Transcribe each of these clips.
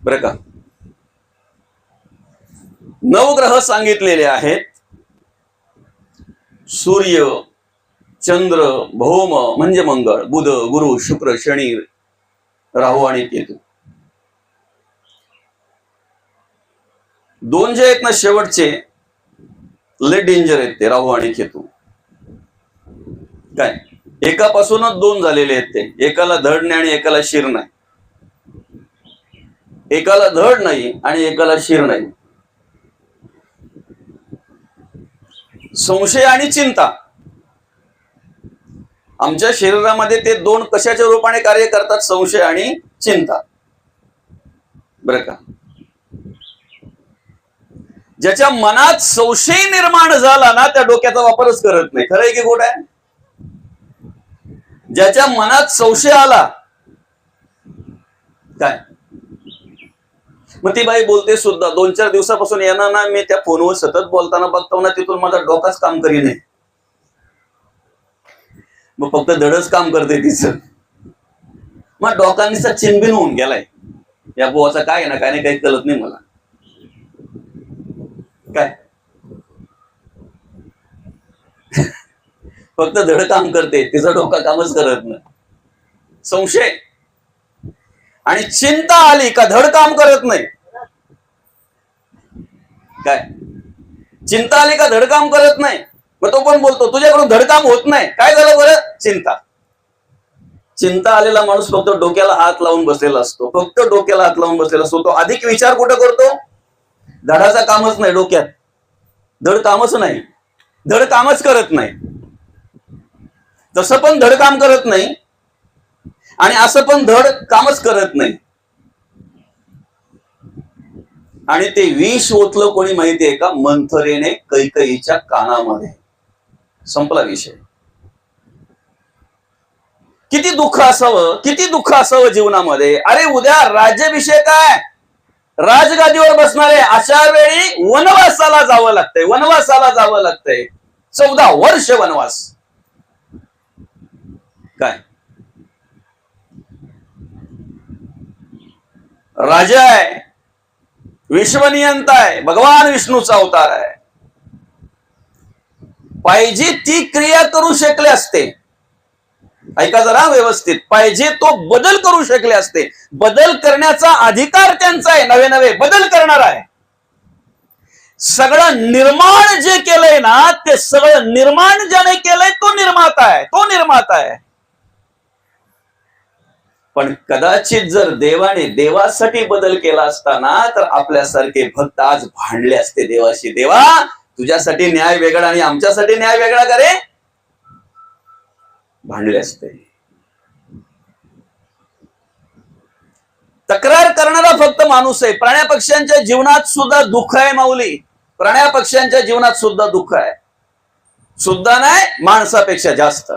बरं का. नवग्रह सांगितलेले आहेत. सूर्य, चंद्र, भौम म्हणजे मंगळ, बुध, गुरु, शुक्र, शनी, राहू आणि केतू. दोन जे आहेत ना शेवटचे, लय डेंजर आहेत ते, राहू आणि केतू. काय एकापासूनच दोन झालेले आहेत ते. एकाला धड नाही आणि एकाला शिर नाही. एकाला धड नाही आणि एकाला शिर नाही. संशय आणि चिंता. आमच्या शरीरामध्ये ते दोन कशाच्या रूपाने कार्य करतात? संशय आणि चिंता. बरं का. ज्याच्या मनात संशय निर्माण झाला ना, त्या डोक्याचा वापरच करत नाही. खरं आहे की खोटं आहे? ज्याच्या मनात संशय आला काय, मग ती बाई बोलते सुद्धा, 2-4 दिवसापासून येणार ना, मी त्या फोनवर सतत बोलताना बघतो ना, तिथून माझा डोकाच काम करी नाही. मग फक्त धडच काम करते तिचं. मग डोकांनीचा चिनबिन होऊन गेलाय. या बुवाचा काय ना काय नाही, काही कळत नाही मला. काय फक्त धड काम करते, तिचं डोका कामच करत नाही. संशय आणि चिंता आली का धड काम करत नाही. काय चिंता आली का धड काम करत नाही. मग तो पण बोलतो, तुझ्याकडून धडकाम होत नाही. काय झालं बरं? चिंता. चिंता आलेला माणूस फक्त डोक्याला हात लावून बसलेला असतो. फक्त डोक्याला हात लावून बसलेला असतो. तो अधिक विचार कुठं करतो? धडाचा कामच नाही डोक्यात. धड कामच नाही. धड कामच करत नाही. तसं पण धड काम करत नाही आणि असं पण धड कामच करत नाही. आणि ते विष ओतलं कोणी माहितीये का? मंथरेने कैकेयीच्या कानामध्ये. संपला विषय. किती दुःख असावं, किती दुःख असावं जीवनामध्ये. अरे उद्या राज्याभिषेक आहे, राजगादीवर बसणारे, अशा वेळी वनवासाला जावं लागतंय. वनवासाला जावं लागतंय. 14 वर्ष वनवास. काय राजा आहे, विश्वनियंता आहे, भगवान विष्णूचा अवतार आहे. पाहिजे ती क्रिया करू शकले असते. ऐका जरा व्यवस्थित. पाहिजे तो बदल करू शकले असते. बदल करण्याचा अधिकार त्यांचा आहे. नवे नवे बदल करणार आहे. सगळं निर्माण जे केलंय ना, ते सगळं निर्माण ज्याने केलंय तो निर्माता आहे. तो निर्माता आहे. पण कदाचित जर देवाने देवासाठी बदल केला असता ना, तर आपल्यासारखे भक्त आज भांडले असते देवाशी. देवा, तुझ्यासाठी न्याय वेगळा आणि आमच्यासाठी न्याय वेगळा करे, भांडले असते. तक्रार करणारा फक्त माणूस आहे. प्राण्या पक्ष्यांच्या जीवनात सुद्धा दुःख आहे माऊली. प्राण्या पक्ष्यांच्या जीवनात सुद्धा दुःख आहे. सुद्धा नाही, माणसापेक्षा जास्त.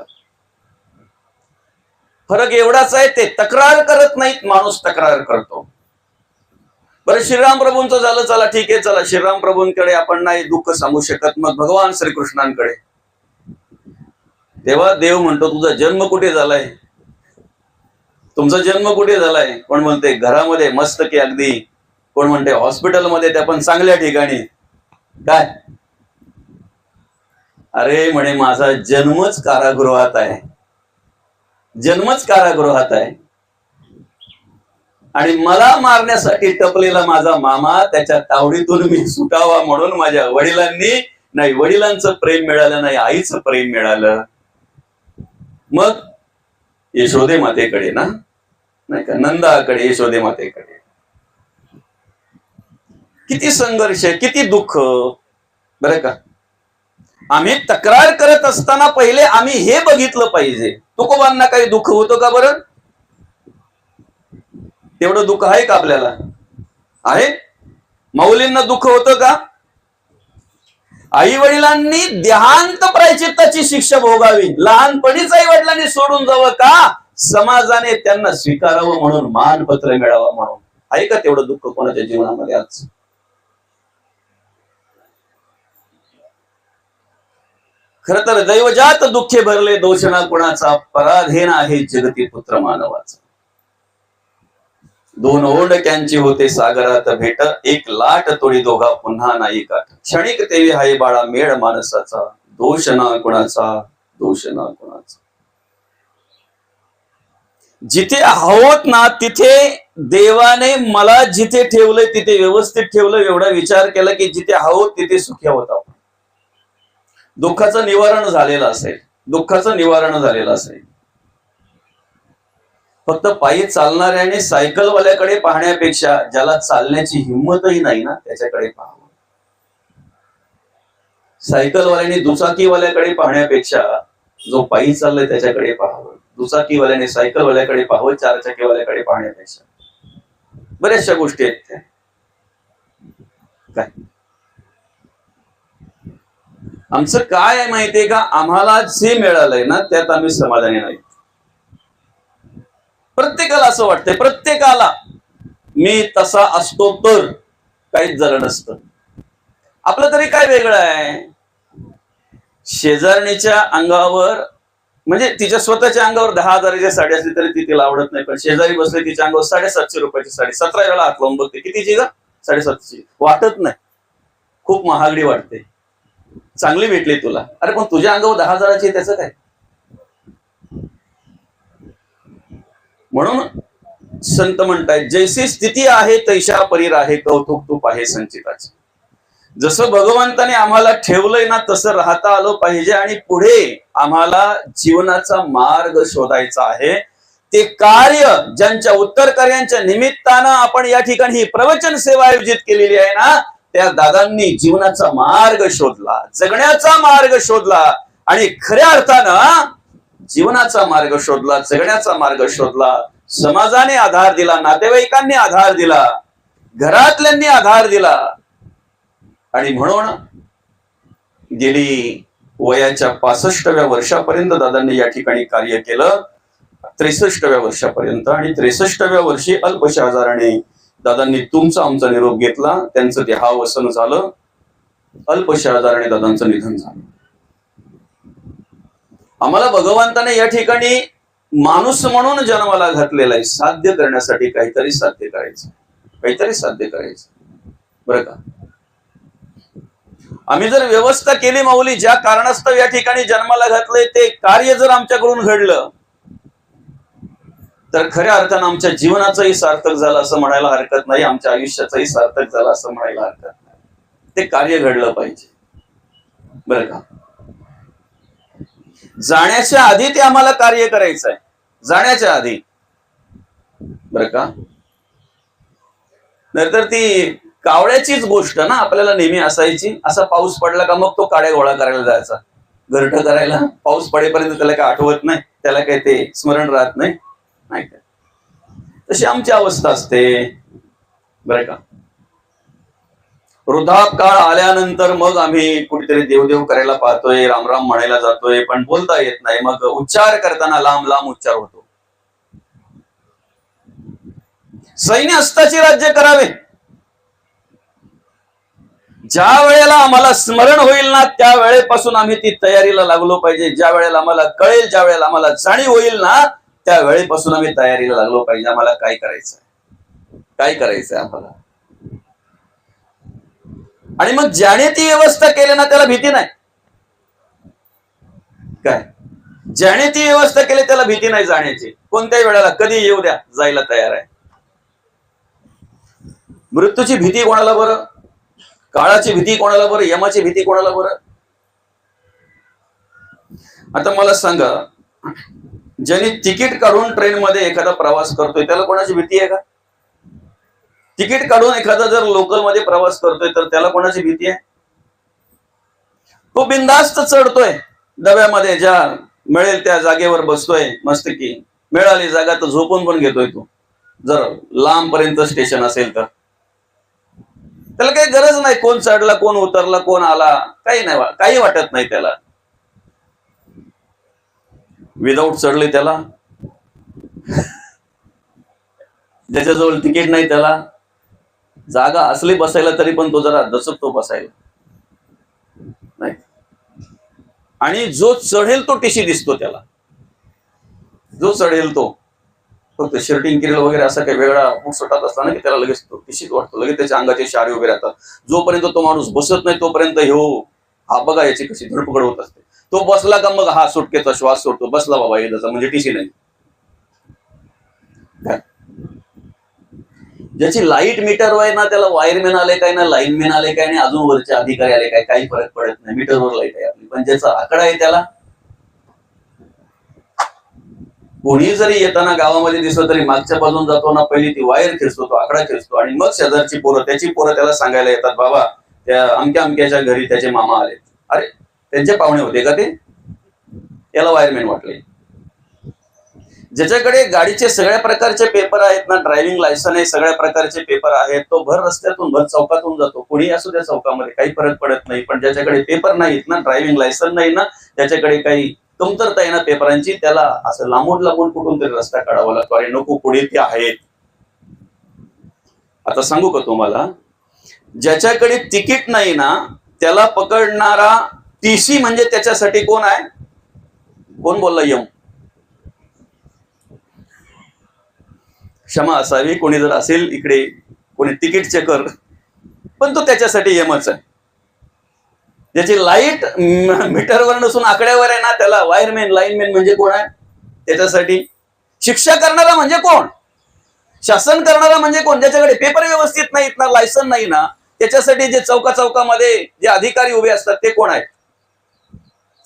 फरक एवढाच आहे, ते तक्रार करत नाहीत, माणूस तक्रार करतो. बरं, श्रीराम प्रभूंचं झालं, चला ठीक आहे, चला श्रीराम प्रभूंकडे आपण नाही दुःख सांगू शकत. मग भगवान श्रीकृष्णांकडे. तेव्हा देव म्हणतो, तुझा जन्म कुठे झालाय? तुमचा जन्म कुठे झालाय? कोण म्हणते घरामध्ये मस्त की अगदी, कोण म्हणते हॉस्पिटलमध्ये, त्या पण चांगल्या ठिकाणी. काय अरे म्हणे, माझा जन्मच कारागृहात आहे. जन्मच कारागृहात आहे. आणि मला मारण्यासाठी टपलेला माझा मामा, त्याच्या तावडीतून मी सुटावा म्हणून माझ्या वडिलांनी, नाही वडिलांचं प्रेम मिळालं, नाही आईचं प्रेम मिळालं. मग यशोदे मातेकडे ना, नाही का, नंदाकडे, यशोदे मातेकडे. किती संघर्ष, किती दुःख. बरं का. आम्ही तक्रार करत असताना पहिले आम्ही हे बघितलं पाहिजे, तुकोबांना काही दुःख होतं का बरं? तेवढं दुःख आहे का आपल्याला? आहे. माऊलींना दुःख होतं का? आई वडिलांनी देहांत प्रायचित्ताची शिक्षा भोगावी, लहानपणीच आई वडिलांनी सोडून जावं का? समाजाने त्यांना स्वीकारावं म्हणून, मानपत्र मिळावं म्हणून. आहे का तेवढं दुःख कोणाच्या जीवनामध्ये आज? खर तर दैवजात दुःखे भरले, दोषणा कुणाचा, पराधीन आहे जगती पुत्र मानवाचा. दोन ओंडक्यांची होते सागरात भेट, एक लाट तोडी दोघा पुन्हा नाही काठ. क्षणिक तेवी हाय बाळा मेळ माणसाचा, दोष ना कुणाचा, दोष ना कुणाचा. जिथे आहोत ना तिथे देवाने मला जिथे ठेवलंय तिथे व्यवस्थित ठेवलं. एवढा विचार केला की जिथे आहोत तिथे सुखी आहोत आपण. दुःखाचं निवारण झालेलं असेल, दुःखाचं निवारण झालेलं असेल. फक्त पायी चालणाऱ्याने सायकलवाल्याकडे पाहण्यापेक्षा ज्याला चालण्याची हिंमतही नाही ना त्याच्याकडे पाहावं. सायकलवाल्याने दुचाकीवाल्याकडे पाहण्यापेक्षा जो पायी चाललाय त्याच्याकडे पाहावं. दुचाकीवाल्याने सायकलवाल्याकडे पाहावं, चारचाकीवाल्याकडे पाहण्यापेक्षा. बऱ्याचशा गोष्टी आहेत त्या. काय आमचं काय आहे माहितीये का, आम्हाला जे मिळालंय ना त्यात आम्ही समाधानी नाही. प्रत्येकाला असं वाटतंय, प्रत्येकाला मी तसा असतो तर काहीच झालं नसतं. आपलं तरी काय वेगळं आहे. शेजारणीच्या अंगावर म्हणजे तिच्या स्वतःच्या अंगावर 10,000ची साडी असली तरी ती तिला आवडत नाही, पण शेजारी बसले तिच्या अंगावर 750 रुपयाची साडी 17 वेळा हात लावून बघते. कितीची ग? 750. वाटत नाही, खूप महागडी वाटते. चांगली भेटली तुला, अरे पण तुझ्या अंगावर 10,000ची, त्याचं काय. म्हणून संत म्हणतायत, जैसी स्थिती आहे तैशा परी आहे, कौतुक तूप आहे संचिताचे. जसं भगवंताने आम्हाला ठेवलंय ना तसं राहता आलं पाहिजे. आणि पुढे आम्हाला जीवनाचा मार्ग शोधायचा आहे. ते कार्य ज्यांच्या उत्तर कार्यांच्या निमित्तानं आपण या ठिकाणी ही प्रवचन सेवा आयोजित केलेली आहे ना, त्या दादांनी जीवनाचा मार्ग शोधला, जगण्याचा मार्ग शोधला. आणि खऱ्या अर्थानं जीवनाचा मार्ग शोधला, जगण्याचा मार्ग शोधला. समाजाने आधार दिला, नातेवाईकांनी आधार दिला, घरातल्यांनी आधार दिला. आणि म्हणून गेली वयाच्या 65व्या वर्षापर्यंत दादांनी या ठिकाणी कार्य केलं, 63व्या वर्षापर्यंत. आणि 63व्या वर्षी अल्पशा आजाराने दादांनी तुमचा आमचा निरोप घेतला. त्यांचं देहावसन झालं. अल्पशा आजाराने दादांचं निधन झालं. आम्हाला भगवंताने या ठिकाणी माणूस म्हणून जन्माला घातलेला आहे, साध्य करण्यासाठी काहीतरी साध्य करायचं, काहीतरी साध्य करायचं. बरं का, आम्ही जर व्यवस्था केली माऊली, ज्या कारणास्तव या ठिकाणी जन्माला घातलंय ते कार्य जर आमच्याकडून घडलं तर खऱ्या अर्थानं आमच्या जीवनाचंही सार्थक झालं असं म्हणायला हरकत नाही, आमच्या आयुष्याचंही सार्थक झालं असं म्हणायला हरकत नाही. ते कार्य घडलं पाहिजे. बरं का, जाण्याच्या आधी ते आम्हाला कार्य करायचं आहे, जाण्याच्या आधी. बरं का, नाहीतर ती कावळ्याचीच गोष्ट ना आपल्याला नेहमी असायची. असा पाऊस पडला का मग तो काड्या गोळा करायला जायचा, घरटं करायला. पाऊस पडेपर्यंत त्याला काय आठवत नाही, त्याला काय ते स्मरण राहत नाही, नाही काय. तशी आमची अवस्था असते. बरं का, वृद्धापकाळ आल्यानंतर मग आम्ही कुठेतरी देवदेव करायला पाहतोय, रामराम म्हणायला जातोय, पण बोलता येत नाही. मग उच्चार करताना लांब लांब उच्चार होतो. सैन्य अस्ताचे राज्य करावे. ज्या वेळेला आम्हाला स्मरण होईल ना त्या वेळेपासून आम्ही ती तयारीला लागलो पाहिजे. ज्या वेळेला आम्हाला कळेल, ज्या वेळेला आम्हाला जाणीव होईल ना त्या वेळेपासून आम्ही तयारीला लागलो पाहिजे. आम्हाला काय करायचंय, काय करायचंय आम्हाला. आणि मग ज्याने ती व्यवस्था केली ना त्याला भीती नाही. काय, ज्याने ती व्यवस्था केली त्याला भीती नाही जाण्याची. कोणत्याही वेळेला कधी येऊ द्या, जायला तयार आहे. मृत्यूची भीती कोणाला बरं, काळाची भीती कोणाला बरं, यमाची भीती कोणाला बरं. आता मला सांगा, ज्यांनी तिकीट काढून ट्रेन मध्ये एखादा प्रवास करतोय त्याला कोणाची भीती आहे का? तिकीट काढून एखादा जर लोकल मध्ये प्रवास करतोय तर त्याला कोणाची भीती आहे? तो बिनधास्त चढतोय डब्यामध्ये, ज्या मिळेल त्या जागेवर बसतोय, मस्त की मिळाली जागा तर झोपून पण घेतोय. तो जर लांब पर्यंत स्टेशन असेल तर त्याला काही गरज नाही कोण चढला, कोण उतरला, कोण आला, काही नाही, काही वाटत नाही त्याला. विदाऊट चढले त्याला, ज्याच्याजवळ तिकीट नाही त्याला जागा असली बसायला तरी पण तो जरा दचकतो बसायला नाही. आणि जो चढेल तो टीशी दिसतो त्याला, जो चढेल तो. फक्त शर्टिंग केलेलं वगैरे असा काही वेगळा मुठसोटात असताना की त्याला लगेच तिशीच वाटतो, लगेच त्याच्या अंगाचे शारे वगैरे येतात. जोपर्यंत तो माणूस बसत नाही तोपर्यंत हा बघा याची कशी धडपकड होत असते. तो बसला का मग हा सुटकेचा श्वास सोडतो, बसला बाबा एकदाचा म्हणजे टीसी नाही. ज्याची लाईट मीटरवर आहे ना त्याला वायरमॅन आले काय ना लाईनमॅन आले काय नाही अजून वरचे अधिकारी आले काय काही फरक पडत नाही, मीटरवर लाईट आहे आपली. पण ज्याचा आकडा आहे त्याला कोणी जरी येताना गावामध्ये दिसलं तरी मागच्या बाजून जातो ना पहिली ती वायर खेचतो, तो आकडा खेचतो आणि मग शेजारची पोरं त्याची पोरं त्याला सांगायला येतात, बाबा त्या अमक्या अमक्याच्या घरी त्याचे मामा आले. अरे त्यांचे पाहुणे होते का ते? याला वायरमॅन वाटले. ज्याच्याकडे गाडीचे सगळ्या प्रकारचे पेपर आहेत ना, ड्रायव्हिंग लायसन आहे, सगळ्या प्रकारचे पेपर आहेत, तो भर रस्त्यातून भर चौकातून जातो, कुणी असू द्या चौकामध्ये काही फरक पडत नाही. पण ज्याच्याकडे पेपर नाहीत ना, ड्रायव्हिंग लायसन नाही ना, त्याच्याकडे काही कमतरता आहे ना पेपरांची, त्याला असं लांबून लांबून कुठून तरी रस्ता काढावा लागतो. अरे नको पुढे ते आहेत. आता सांगू का तुम्हाला, ज्याच्याकडे तिकीट नाही ना त्याला पकडणारा टीसी म्हणजे त्याच्यासाठी कोण आहे? कोण बोलला? यम. क्षमा असावी, कोणी जर असेल इकडे कोणी तिकीट चेकर, पण तो त्याच्यासाठी यमच आहे. ज्याची लाईट मीटरवर नसून आकड्यावर आहे ना त्याला वायरमॅन लाईनमॅन म्हणजे कोण आहे? त्याच्यासाठी. शिक्षा करणारा म्हणजे कोण? शासन करणारा म्हणजे कोण? ज्याच्याकडे पेपर व्यवस्थित नाहीत ना, लायसन नाही ना, त्याच्यासाठी जे चौकामध्ये जे अधिकारी उभे असतात ते कोण आहेत?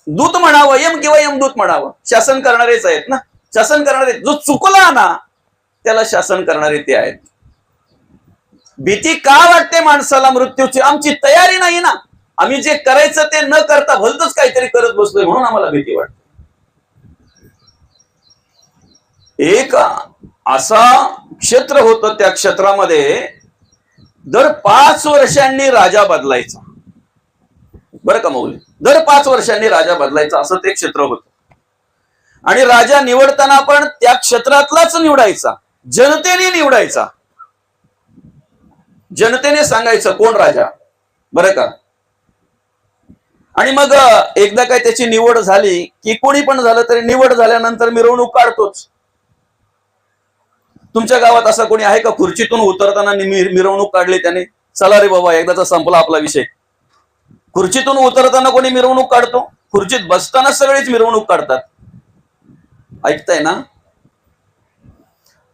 दूत म्हणावं, यम किंवा यमदूत म्हणावं, शासन करणारेच आहेत ना. शासन करणारे, जो चुकला ना त्याला शासन करणारे ते आहेत. भीती का वाटते माणसाला मृत्यूची? आमची तयारी नाही ना, आम्ही जे करायचं ते न करता भलतच काहीतरी करत बसलोय म्हणून आम्हाला भीती वाटते. एक असा क्षेत्र होतं, त्या क्षेत्रामध्ये दर 5 वर्षांनी राजा बदलायचा. बरं का मौली, दर 5 वर्षांनी राजा बदलायचा असं ते क्षेत्र होतं. आणि राजा निवडताना पण त्या क्षेत्रातलाच निवडायचा, जनतेने निवडायचा. जनतेने सांगायचं कोण राजा, बरं का. आणि मग एकदा काय त्याची निवड झाली की कोणी पण झालं तरी निवड झाल्यानंतर मिरवणूक काढतोच. तुमच्या गावात असं कोणी आहे का खुर्चीतून उतरताना मिरवणूक काढली त्याने? चला रे बाबा एकदाचा संपला आपला विषय. खुर्चीतून उतरताना कोणी मिरवणूक काढतो? खुर्चीत बसताना सगळेच मिरवणूक काढतात. ऐकताय ना?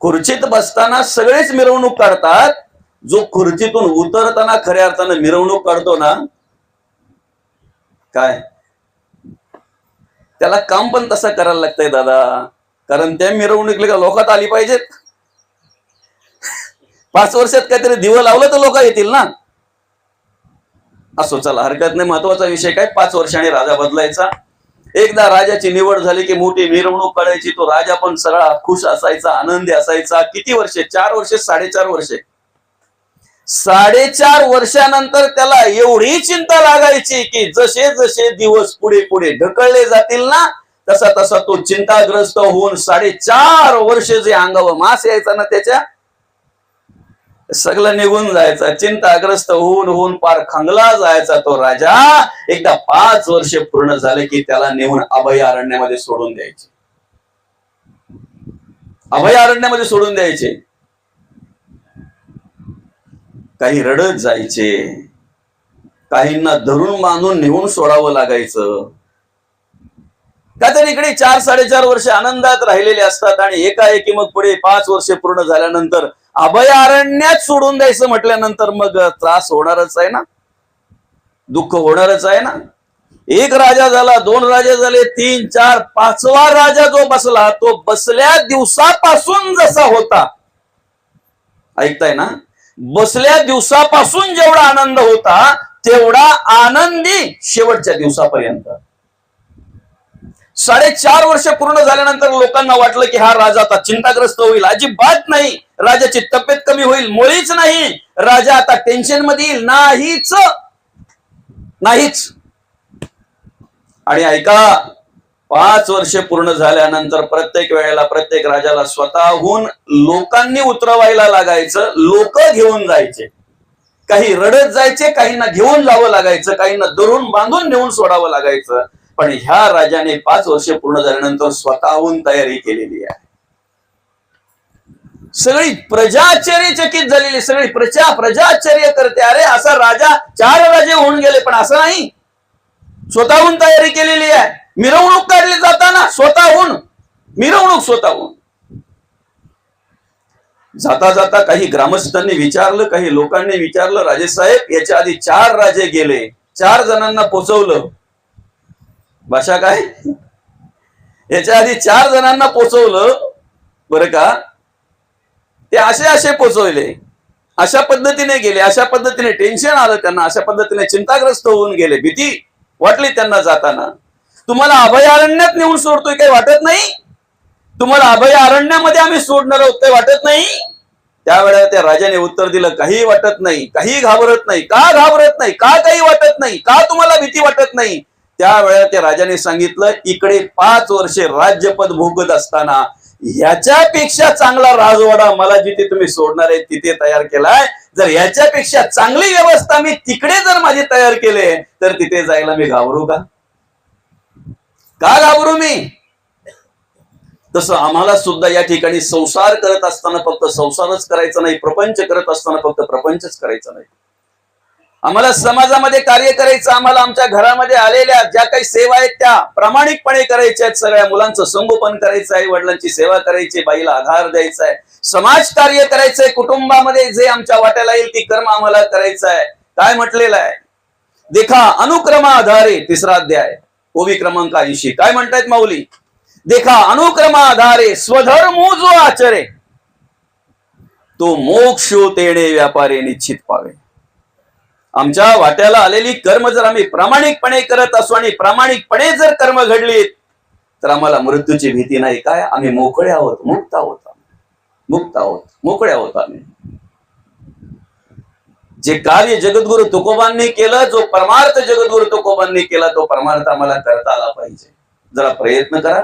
खुर्चीत बसताना सगळेच मिरवणूक काढतात. जो खुर्चीतून उतरताना खऱ्या अर्थानं मिरवणूक काढतो ना, काय त्याला काम पण तसं करायला लागतंय दादा. कारण त्या मिरवणुकीला लोकात आली पाहिजेत. 5 वर्षात काहीतरी दिवं लावलं तर लोक येतील ना. असो, चला हरकत नाही. महत्वाचा विषय काय, 5 वर्षांनी राजा बदलायचा. एकदा राजाची निवड झाली की मोठी मिरवणूक काढायची. तो राजा पण सगळा खुश असायचा, आनंदी असायचा. किती वर्षे? 4 वर्षे, 4.5 वर्षे. 4.5 वर्षानंतर त्याला एवढी चिंता लागायची की जसे जसे दिवस पुढे पुढे ढकलले जातील ना तसा तसा तो चिंताग्रस्त होऊन 4.5 वर्ष जे अंगावर मास यायचा ना त्याच्या सगळं निघून जायचा. चिंताग्रस्त होऊन होऊन पार खंगला जायचा तो राजा. एकदा 5 वर्ष पूर्ण झाले की त्याला नेऊन अभयारण्यामध्ये सोडून द्यायचे. अभयारण्यामध्ये सोडून द्यायचे. काही रडत जायचे, काहींना धरून बांधून नेऊन सोडावं लागायचं. का तर इकडे 4-4.5 वर्ष आनंदात राहिलेले असतात आणि एकाएकी मग पुढे 5 वर्ष पूर्ण झाल्यानंतर अभयारण्यात सोडून द्यायचं म्हटल्यानंतर मग त्रास होणारच आहे ना, दुःख होणारच आहे ना. 1 राजा झाला, 2 राजे झाले, 3, 4, 5वा राजा जो बसला तो बसल्या दिवसापासून जसा होता, ऐकताय ना, बसल्या दिवसापासून जेवढा आनंद होता तेवढा आनंदी शेवटच्या दिवसापर्यंत. 4.5 वर्ष पूर्ण झाल्यानंतर लोकांना वाटलं की हा राजा आता चिंताग्रस्त होईल. अजिबात नाही. राजाची तब्येत कमी होईल, मुळीच नाही. राजा आता टेन्शन मध्ये येईल, नाहीच नाहीच. आणि ऐका, 5 वर्ष पूर्ण झाल्यानंतर प्रत्येक वेळेला प्रत्येक राजाला स्वतःहून लोकांनी उतरवायला लागायचं. लोक घेऊन जायचे, काही रडत जायचे, काहींना घेऊन जावं लागायचं, काहींना धरून बांधून नेऊन सोडावं लागायचं. पण ह्या राजाने 5 वर्ष पूर्ण झाल्यानंतर स्वतःहून तयारी केलेली आहे. सगळी प्रजा आश्चर्यचकित झालेली, सगळी प्रजा आश्चर्य करते. अरे असा राजा, 4 राजे होऊन गेले, पण असं नाही. स्वतःहून तयारी केलेली आहे. मिरवणूक काढली जाताना स्वतःहून, मिरवणूक स्वतःहून. जाता जाता काही ग्रामस्थांनी विचारलं, काही लोकांनी विचारलं, राजेसाहेब याच्या आधी 4 राजे गेले, 4 जणांना पोचवलं. भाषा काय? याच्या आधी 4 जणांना पोचवलं बरं का. ते असे पोचवले, अशा पद्धतीने गेले, अशा पद्धतीने टेन्शन आलं त्यांना, अशा पद्धतीने चिंताग्रस्त होऊन गेले, भीती वाटली त्यांना जाताना. तुम्हाला अभयारण्यात नेऊन सोडतोय काही वाटत नाही? तुम्हाला अभयारण्यामध्ये आम्ही सोडणार आहोत काही वाटत नाही? त्यावेळेला त्या राजाने उत्तर दिलं, काही वाटत नाही, काही घाबरत नाही. का घाबरत नाही? का काही वाटत नाही? का तुम्हाला भीती वाटत नाही? त्यावेळेला त्या राजाने सांगितलं, इकडे 5 वर्षे राज्यपद भोगत असताना ह्याच्यापेक्षा चांगला राजवाडा मला जिथे तुम्ही सोडणार आहे तिथे तयार केलाय. जर याच्यापेक्षा चांगली व्यवस्था मी तिकडे जर माझे तयार केले तर तिथे जायला मी घाबरू का? का घाबरू मी? तसं आम्हाला सुद्धा या ठिकाणी संसार करत असताना फक्त संसारच करायचा नाही, प्रपंच करत असताना फक्त प्रपंचच करायचा नाही. आम्हाला समाजामध्ये कार्य करायचं, आम्हाला आमच्या घरामध्ये आलेल्या ज्या काही सेवा आहेत त्या प्रामाणिकपणे करायच्या आहेत. सगळ्या मुलांचं संगोपन करायचं आहे, वडिलांची सेवा करायची, बाईला आधार द्यायचा आहे, समाज कार्य करायचंय, कुटुंबामध्ये जे आमच्या वाट्याला येईल ती कर्म आम्हाला करायचं आहे. काय म्हटलेलं आहे? देखा अनुक्रमा आधारे, 3रा अध्याय ओवी क्रमांक 80. काय म्हणतायत माऊली? देखा अनुक्रमा आधारे स्वधर्मो जो आचरे तो मोक्ष तेणे व्यापारे निश्चित पावे. आमच्या वाट्याला आलेली कर्म जर आम्ही प्रामाणिकपणे करत असू आणि प्रामाणिकपणे जर कर्म घडलीत तर आम्हाला मृत्यूची भीती नाही. काय? आम्ही मोकळे आहोत, मुक्त आहोत, मुक्त आहोत, मोकळे आहोत आम्ही. जे कार्य जगद्गुरु तुकोबांनी केलं, जो परमार्थ जगद्गुरु तुकोबांनी केला, तो परमार्थ आम्हाला करता आला पाहिजे. जरा प्रयत्न करा.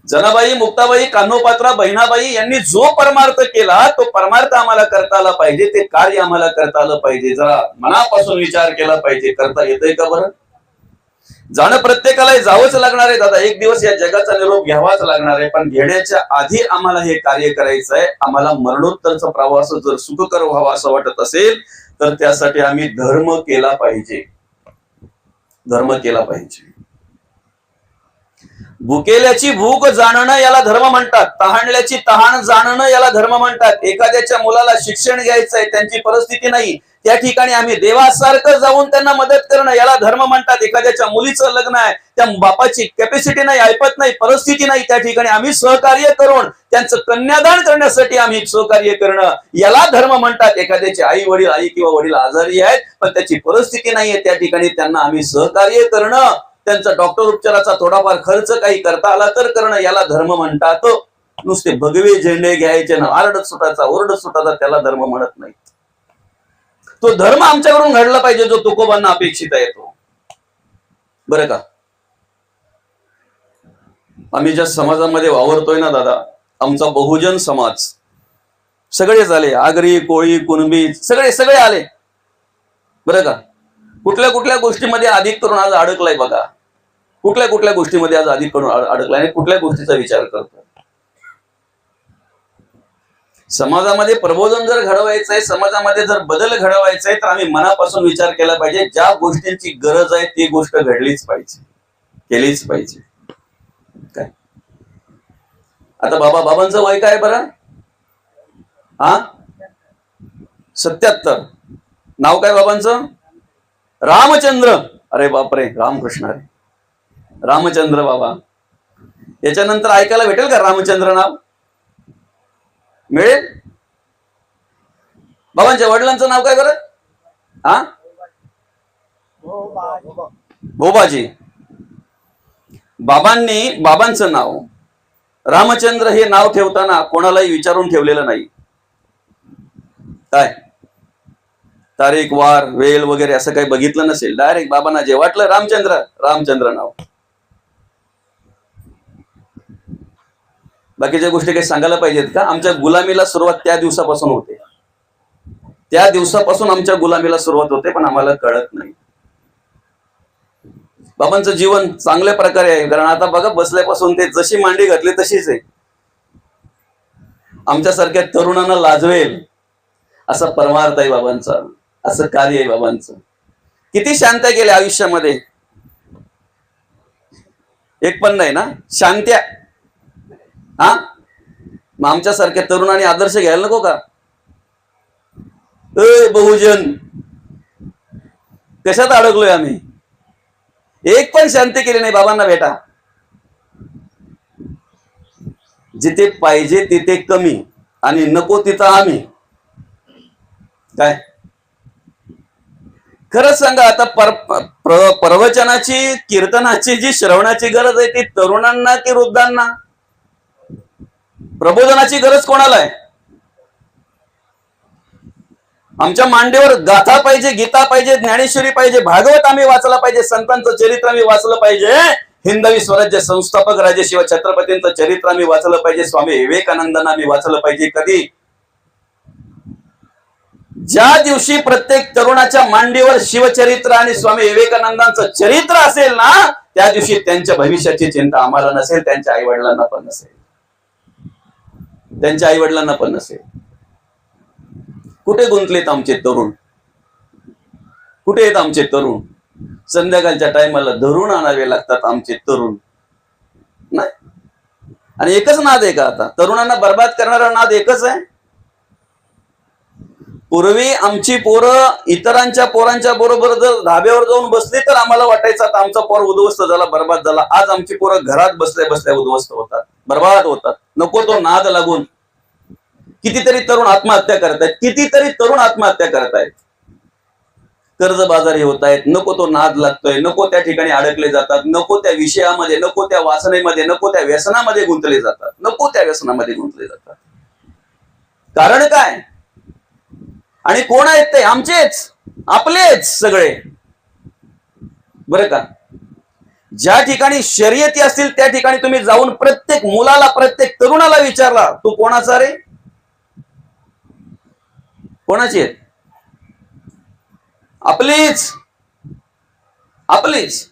जनाबाई, मुक्ताबाई, कान्होपात्रा, बहिणाबाई यांनी जो परमार्थ केला तो परमार्थ आम्हाला करता आला पाहिजे. ते कार्य आम्हाला करता आलं पाहिजे. जरा मनापासून विचार केला पाहिजे. करता येतंय का बरं? जाणं प्रत्येकाला जावंच लागणार आहे दादा. एक दिवस या जगाचा निरोप घ्यावाच लागणार आहे. पण घेण्याच्या आधी आम्हाला हे कार्य करायचं आहे. आम्हाला मरणोत्तरचा प्रवास जर सुखकर व्हावा असं वाटत असेल तर त्यासाठी आम्ही धर्म केला पाहिजे. धर्म केला पाहिजे. भुकेल्याची भूक जाणणं याला धर्म म्हणतात. तहानल्याची तहान जाणणं याला धर्म म्हणतात. एखाद्याच्या मुलाला शिक्षण घ्यायचंय, त्यांची परिस्थिती नाही, त्या ठिकाणी आम्ही देवासारखं जाऊन त्यांना मदत करणं याला धर्म म्हणतात. एखाद्याच्या मुलीचं लग्न आहे, त्या बापाची कॅपॅसिटी नाही, ऐपत नाही, परिस्थिती नाही, त्या ठिकाणी आम्ही सहकार्य करून त्यांचं कन्यादान करण्यासाठी आम्ही सहकार्य करणं याला धर्म म्हणतात. एखाद्याचे आई किंवा वडील आजारी आहेत पण त्याची परिस्थिती नाहीये, त्या ठिकाणी त्यांना आम्ही सहकार्य करणं, त्यांचा डॉक्टर उपचाराचा थोडाफार खर्च काही करता आला तर करणं याला धर्म म्हणतात. नुसते भगवे झेंडे घ्यायचे ना, ओरडत सुटाचा त्याला धर्म म्हणत नाही. तो धर्म आमच्याकडून घडला पाहिजे जो तुकोबांना अपेक्षित आहे तो. बरं का? आम्ही ज्या समाजामध्ये वावरतोय ना दादा, आमचा बहुजन समाज, सगळे झाले, आगरी, कोळी, कुणबी, सगळे आले. बरं का? कुठल्या गोष्टीमध्ये अधिक करून आज अडकलाय बघा. कुठल्या गोष्टीमध्ये आज अधिक करून अडकलाय आणि कुठल्या गोष्टीचा विचार करतो. समाजामध्ये प्रबोधन जर घडवायचं आहे, समाजामध्ये जर बदल घडवायचा आहे तर आम्ही मनापासून विचार केला पाहिजे. ज्या गोष्टींची गरज आहे ती गोष्ट घडलीच पाहिजे, केलीच पाहिजे. काय आता बाबांचं वय काय बरं? 77. नाव काय बाबांचं? रामचंद्र. अरे बापरे, रामकृष्ण रे, रामचंद्र बाबा. याच्यानंतर ऐकायला भेटेल का रामचंद्र नाव? मिळेल? बाबांच्या वडिलांचं नाव काय बरं? भोबाजी. बाबांचं नाव रामचंद्र हे नाव ठेवताना कोणालाही विचारून ठेवलेलं नाही. काय तारीख, वार, वेळ वगैरे असं काही बघितलं नसेल. डायरेक्ट बाबांना जे वाटलं रामचंद्र नाव. बाकीच्या गोष्टी काही सांगायला पाहिजेत का? आमच्या गुलामीला सुरुवात त्या दिवसापासून होते. त्या दिवसापासून आमच्या गुलामीला सुरुवात होते, पण आम्हाला कळत नाही. बाबांचं जीवन चांगल्या प्रकारे आहे. कारण आता बघा, बसल्यापासून ते जशी मांडी घातली तशीच आहे. आमच्यासारख्या तरुणांना लाजवेल असा परमार्थ आहे बाबांचा, असं कार्य आहे बाबांचं. किती शांत्या केल्या आयुष्यामध्ये, एक पण नाही ना शांत्या. हा, मग आमच्यासारख्या तरुणांनी आदर्श घ्यायला नको का? बहुजन कशात अडकलोय आम्ही? एक पण शांती केली नाही बाबांना भेटा. जिथे पाहिजे तिथे कमी आणि नको तिथं आम्ही. काय खरंच सांगा आता, प्रवचनाची कीर्तनाची जी श्रवणाची गरज आहे ती तरुणांना की वृद्धांना? प्रबोधनाची गरज कोणाला आहे? आमच्या मांडीवर गाथा पाहिजे, गीता पाहिजे, ज्ञानेश्वरी पाहिजे, भागवत आम्ही वाचला पाहिजे, संतांचं चरित्र आम्ही वाचलं पाहिजे, हिंदवी स्वराज्य संस्थापक राजे शिव छत्रपतींचं चरित्र आम्ही वाचलं पाहिजे, स्वामी विवेकानंदांना आम्ही वाचलं पाहिजे. कधी? ज्या दिवशी प्रत्येक तरुणाच्या मांडीवर शिवचरित्र आणि स्वामी विवेकानंदांचं चरित्र असेल ना, त्या दिवशी त्यांच्या भविष्याची चिंता आम्हाला नसेल, त्यांच्या आई वडिलांना पण नसेल, त्यांच्या आई वडिलांना पण नसेल. कुठे गुंतलेत आमचे तरुण? कुठे आहेत आमचे तरुण? संध्याकाळच्या टायमाला धरून आणावे लागतात आमचे तरुण. नाही, आणि एकच नाद आहे का आता? तरुणांना बर्बाद करणारा नाद एकच आहे. पूर्वी आमची पोरं इतरांच्या पोरांच्या बरोबर जर धाब्यावर जाऊन बसली तर आम्हाला वाटायचं आता आमचा पोर उद्ध्वस्त झाला, बर्बाद झाला. आज आमची पोरं घरात बसल्या बसल्या उद्ध्वस्त होतात, बर्बाद होतात. नको तो नाद लागून कितीतरी तरुण आत्महत्या करतायत, कितीतरी तरुण आत्महत्या करतायत, कर्जबाजारी होत आहेत. नको तो नाद लागतोय, नको त्या ठिकाणी अडकले जातात, नको त्या विषयामध्ये, नको त्या वासनेमध्ये, नको त्या व्यसनामध्ये गुंतले जातात, नको त्या व्यसनामध्ये गुंतले जातात. कारण काय? आणि कोण आहेत ते? आमचेच, आपलेच सगळे, बरं का. ज्या ठिकाणी शर्यती असतील त्या ठिकाणी तुम्ही जाऊन प्रत्येक मुलाला, प्रत्येक तरुणाला विचारला, तू कोणाचा रे? कोणाची आहेत? आपलीच, आपलीच.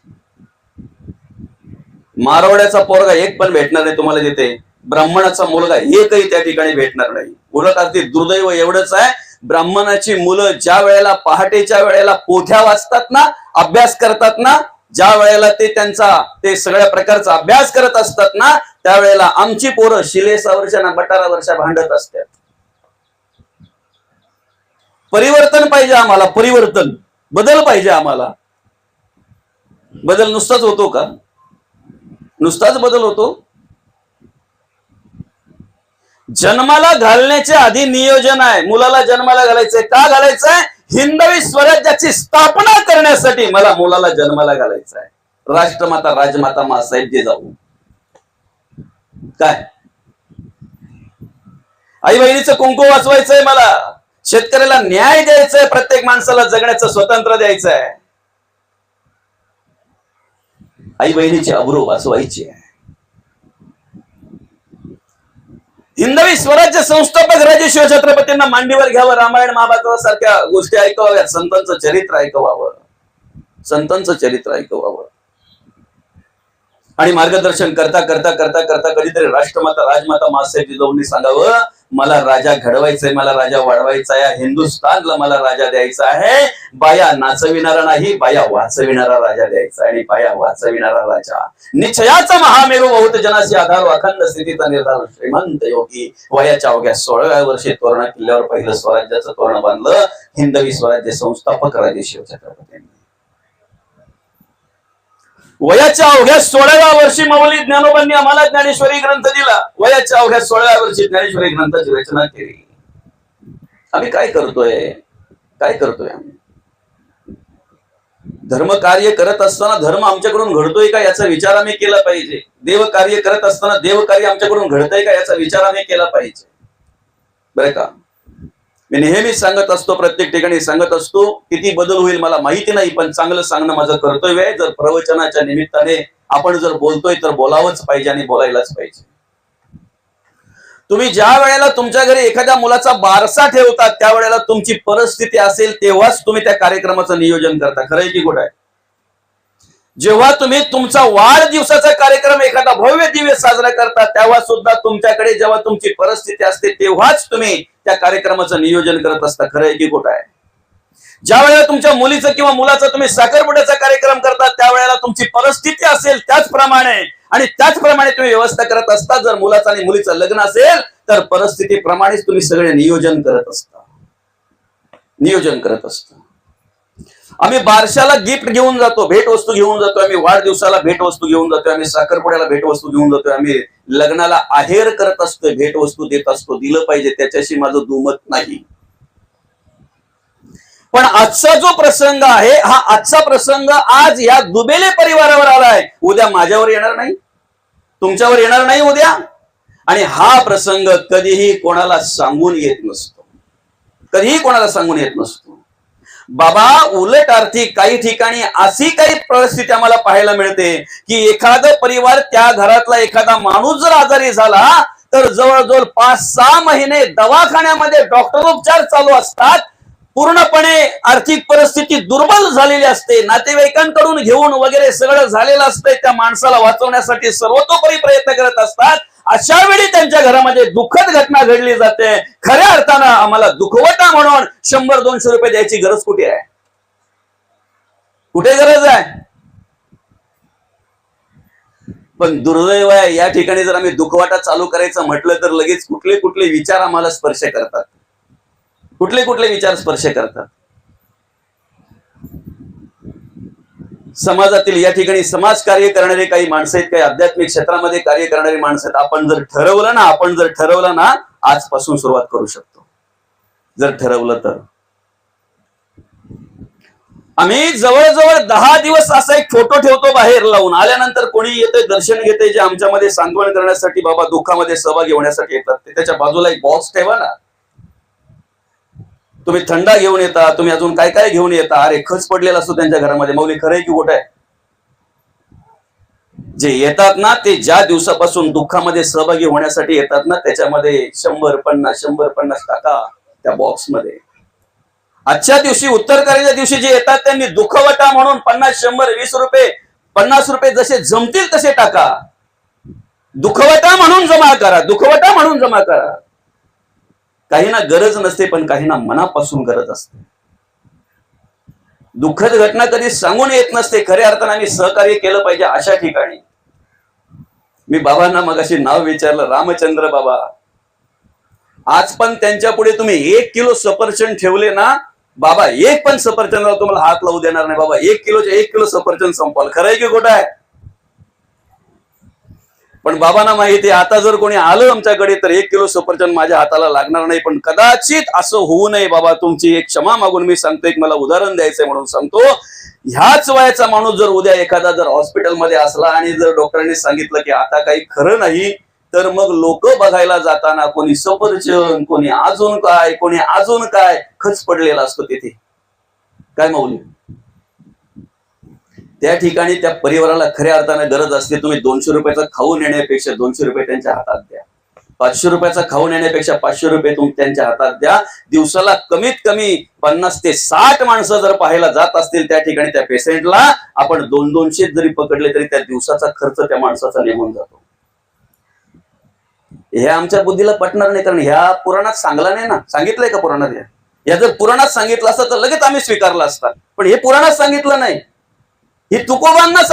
मारवाड्याचा पोरगा एक पण भेटणार नाही तुम्हाला तिथे, ब्राह्मणाचा मुलगा एकही त्या ठिकाणी भेटणार नाही. उलट अगदी दुर्दैव एवढंच आहे, ब्राह्मणाची मुलं ज्या वेळेला पहाटेच्या वेळेला पोथ्या वाचतात ना, अभ्यास करतात ना, ज्या वेळेला ते सगळ्या प्रकारचा अभ्यास करत असतात ना, त्यावेळेला आमची पोरं शिलेसावरच्या बटारावरच्या भांडत असतात. परिवर्तन पाहिजे आम्हाला, परिवर्तन, बदल पाहिजे आम्हाला. बदल नुसताच होतो का? नुसताच बदल होतो? जन्माला घालण्याच्या आधी नियोजन आहे. मुलाला जन्माला घालायचंय. का घालायचंय? हिंदवी स्वराज्याची स्थापना करण्यासाठी मला मुलाला जन्माला घालायचं आहे. राष्ट्रमाता राजमाता मासाहेब जिजाऊ. काय आई बहिणीचं कुंकू वाचवायचंय मला, शेतकऱ्याला न्याय द्यायचाय, प्रत्येक माणसाला जगण्याचं स्वातंत्र्य द्यायचं आहे, आई बहिणीची अब्रू वाचवायची आहे. हिंदवी स्वराज्य संस्थापक राजे शिवछत्रपतींना मांडीवर घ्यावं, रामायण महाभारत सारख्या गोष्टी ऐकवाव्यात, संतांचं चरित्र ऐकवावं, संतांचं चरित्र ऐकवावं. आणि मार्गदर्शन करता करता करता करता कधीतरी राष्ट्रमाता राजमाता मासाहेब जिजाऊंनी सांगावं, मला राजा घडवायचंय, मला राजा वाढवायचा आहे, हिंदुस्थानला मला राजा द्यायचा आहे. बाया नाचविणारा नाही, बाया वाचविणारा राजा द्यायचा आहे. आणि बाया वाचविणारा राजा निश्चयाचा महामेरू, बहुत जनाशी आधार, अखंड स्थितीचा निर्धार, श्रीमंत योगी. वयाच्या अवघ्या 16व्या वर्षी तोरणा किल्ल्यावर पहिलं स्वराज्याचं तोरण बांधलं हिंदवी स्वराज्य संस्थापक राजे शिवछत्रपतींनी. वयाच्या अवघ्या 16व्या वर्षी माऊली ज्ञानोबांनी आम्हाला ज्ञानेश्वरी ग्रंथ दिला. वयाच्या अवघ्या 16व्या वर्षी ज्ञानेश्वरी ग्रंथाची रचना केली. आम्ही काय करतोय? काय करतोय आम्ही? धर्म कार्य करत असताना धर्म आमच्याकडून घडतोय का याचा विचार आम्ही केला पाहिजे. देव कार्य करत असताना देव कार्य आमच्याकडून घडतंय का याचा विचार आम्ही केला पाहिजे, बरं का. मी नेहमी सांगत असतो, प्रत्येक ठिकाणी सांगत असतो, किती बदल होईल मला माहिती नाही, पण चांगलं सांगणं माझं कर्तव्य आहे. जर प्रवचनाच्या निमित्ताने आपण जर बोलतोय तर बोलावंच पाहिजे आणि बोलायलाच पाहिजे. तुम्ही ज्या वेळेला तुमच्या घरी एखाद्या मुलाचा बारसा ठेवतात त्यावेळेला तुमची परिस्थिती असेल तेव्हाच तुम्ही त्या कार्यक्रमाचं नियोजन करता. खरंय की खोटं आहे? जेव्हा तुम्ही तुमचा वाढदिवसाचा कार्यक्रम एखादा भव्य दिव्य साजरा करता, तेव्हा सुद्धा तुमच्याकडे जेव्हा तुमची परिस्थिती असते तेव्हाच तुम्ही त्या कार्यक्रमाचं नियोजन करत असता. खरं आहे की खोटं आहे? ज्या वेळेला तुमच्या मुलीचं किंवा मुलाचा तुम्ही साखरपुड्याचा कार्यक्रम करता त्यावेळेला तुमची परिस्थिती असेल त्याचप्रमाणे आणि त्याचप्रमाणे तुम्ही व्यवस्था करत असता. जर मुलाचं आणि मुलीचं लग्न असेल तर परिस्थितीप्रमाणेच तुम्ही सगळे नियोजन करत असता. नियोजन करत असता. आम्ही बारशाला गिफ्ट घेऊन जातो, भेटवस्तू घेऊन जातो, आम्ही वाढदिवसाला भेटवस्तू घेऊन जातो, आम्ही साखरपुड्याला भेटवस्तू घेऊन जातो, आम्ही लग्नाला आहेर करत असतो, भेटवस्तू देत असतो. दिलं पाहिजे, त्याच्याशी माझं दुमत नाही. पण आजचा जो प्रसंग आहे, हा आजचा प्रसंग आज या दुबेले परिवारावर आलाय, उद्या माझ्यावर येणार नाही, तुमच्यावर येणार नाही उद्या. आणि हा प्रसंग कधीही कोणाला सांगून येत नसतो, कधीही कोणाला सांगून येत नसतो. बाबा, उलट आर्थिक काही ठिकाणी अशी काही परिस्थिती आम्हाला पाहायला मिळते की एखादं परिवार, त्या घरातला एखादा माणूस जर आजारी झाला तर जवळजवळ 5-6 महिने दवाखान्यामध्ये डॉक्टरोपचार चालू असतात. पूर्णपणे आर्थिक परिस्थिती दुर्बल झालेली असते, नातेवाईकांकडून घेऊन वगैरे सगळं झालेलं असतंय, त्या माणसाला वाचवण्यासाठी सर्वतोपरी प्रयत्न करत असतात. अशा वेळी त्यांच्या घरामध्ये दुःखद घटना घडली जाते. खऱ्या अर्थानं आम्हाला दुखवटा म्हणून 100-200 रुपये द्यायची गरज कुठे आहे? कुठे गरज आहे? पण दुर्दैव आहे, या ठिकाणी जर आम्ही दुखवटा चालू करायचं म्हटलं तर लगेच कुठले कुठले विचार आम्हाला स्पर्श करतात, कुठले कुठले विचार स्पर्श करतात. समाजातील या ठिकाणी समाज कार्य करणारे काही माणसं आहेत, काही आध्यात्मिक क्षेत्रामध्ये कार्य करणारी माणसं आहेत. आपण जर ठरवलं ना आजपासून सुरुवात करू शकतो. जर ठरवलं तर आम्ही जवळजवळ 10 दिवस असा एक फोटो ठेवतो बाहेर लावून. आल्यानंतर कोणी येते, दर्शन घेते, जे आमच्यामध्ये सांत्वन करण्यासाठी, बाबा दुःखामध्ये सहभागी होण्यासाठी येतात, ते त्याच्या बाजूला एक बॉक्स ठेवा ना. तुम्ही थंडा घेऊन येता, तुम्ही अजून काय काय घेऊन येता. अरे खच पडलेला असतो त्यांच्या घरामध्ये. मौली, खरं आहे की खोटं आहे? जे येतात ना ते ज्या दिवसापासून दुःखामध्ये सहभागी होण्यासाठी येतात ना, त्याच्यामध्ये 100-50 टाका त्या बॉक्स मध्ये. आजच्या दिवशी, उत्तर कार्याच्या दिवशी जे येतात त्यांनी दुःखवटा म्हणून 50, 100, 20 रुपये, 50 रुपये जसे जमतील तसे टाका. दुःखवटा म्हणून जमा करा, दुःखवटा म्हणून जमा करा. काहींना गरज नसते, पण काहींना मनापासून गरज असते. दुःखद घटना कधी सांगून येत नसते. खऱ्या अर्थाने आम्ही सहकार्य केलं पाहिजे अशा ठिकाणी. मी बाबांना मगाशी नाव विचारलं, रामचंद्र बाबा. आज पण त्यांच्या पुढे तुम्ही 1 किलो सफरचंद ठेवले ना, बाबा एक पण सफरचंदाला तुम्हाला हात लावू देणार नाही. बाबा 1 किलो सफरचंद संपवाल. खरं आहे की खोटं आहे? पण बाबांना माहिती आहे, आता जर कोणी आलं आमच्याकडे तर 1 किलो सफरचंद माझ्या हाताला लागणार नाही. पण कदाचित असं होऊ नये बाबा, तुमची एक क्षमा मागून मी सांगतो, एक मला उदाहरण द्यायचंय म्हणून सांगतो. ह्याच वयाचा माणूस जर उद्या एखादा जर हॉस्पिटलमध्ये असला आणि जर डॉक्टरांनी सांगितलं की आता काही खरं नाही, तर मग लोक बघायला जाताना कोणी सफरचंद, कोणी अजून काय खच पडलेला असतो तिथे. काय मौली? त्या ठिकाणी त्या परिवाराला खऱ्या अर्थाने गरज असते. तुम्ही 200 रुपयाचा खाऊ नेण्यापेक्षा 200 रुपये त्यांच्या हातात द्या. 500 रुपयाचा खाऊ नेण्यापेक्षा 500 रुपये तुम्ही त्यांच्या हातात द्या. दिवसाला कमीत कमी 50 ते 60 माणसं जर पाहायला जात असतील त्या ठिकाणी, त्या पेशंटला आपण 200-200 जरी पकडले तरी त्या दिवसाचा खर्च त्या माणसाचा निघून जातो. हे आमच्या बुद्धीला पटणार नाही, कारण ह्या पुराणात सांगला नाही ना. सांगितलंय का पुराणात? या जर पुराणात सांगितलं असतं तर लगेच आम्ही स्वीकारला असता. पण हे पुराणात सांगितलं नाही. ही तुकोबांनी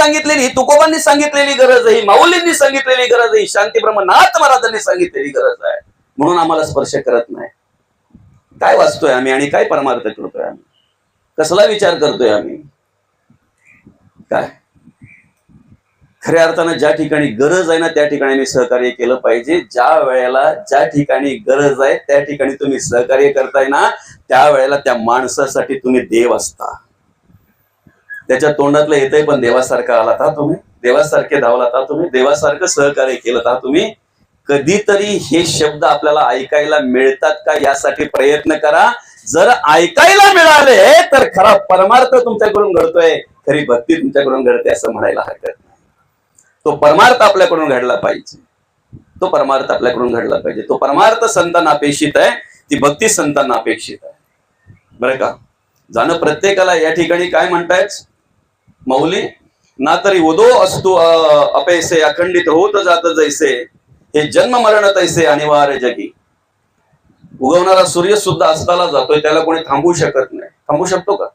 सांगितलेली गरज आहे, ही माऊलींनी सांगितलेली गरज आहे, शांतीब्रह्मनाथ महाराजांनी सांगितलेली गरज आहे. म्हणून आम्हाला स्पर्श करत नाही. काय वाचतोय आम्ही आणि काय परमार्थ करतोय आम्ही? कसला विचार करतोय आम्ही? काय खऱ्या अर्थानं ज्या ठिकाणी गरज आहे ना त्या ठिकाणी मी सहकार्य केलं पाहिजे. ज्या वेळेला ज्या ठिकाणी गरज आहे त्या ठिकाणी तुम्ही सहकार्य करताय ना, त्यावेळेला त्या माणसासाठी तुम्ही देव असता. त्याच्या तोंडातलं येतंय पण देवासारखा आलात हा तुम्ही, देवासारखे धावलात हा तुम्ही, देवासारखं सहकार्य केलं हा तुम्ही. कधीतरी हे शब्द आपल्याला ऐकायला मिळतात का यासाठी प्रयत्न करा. जर ऐकायला मिळाले तर खरा परमार्थ तुमच्याकडून घडतोय, खरी भक्ती तुमच्याकडून घडते असं म्हणायला हरकत नाही. तो परमार्थ आपल्याकडून घडला पाहिजे, तो परमार्थ आपल्याकडून घडला पाहिजे. तो परमार्थ संतांना अपेक्षित आहे, ती भक्ती संतांना अपेक्षित आहे. बरं का? जाणं प्रत्येकाला. या ठिकाणी काय म्हणतायत माऊली? ना तरी उदो असतो अपैसे अखंडित होत जात जैसे हे जन्म मरण तैसे अनिवार्य जगी. उगवणारा सूर्य सुद्धा अस्ताला जातोय, त्याला कोणी थांबवू शकत नाही. थांबवू शकतो का?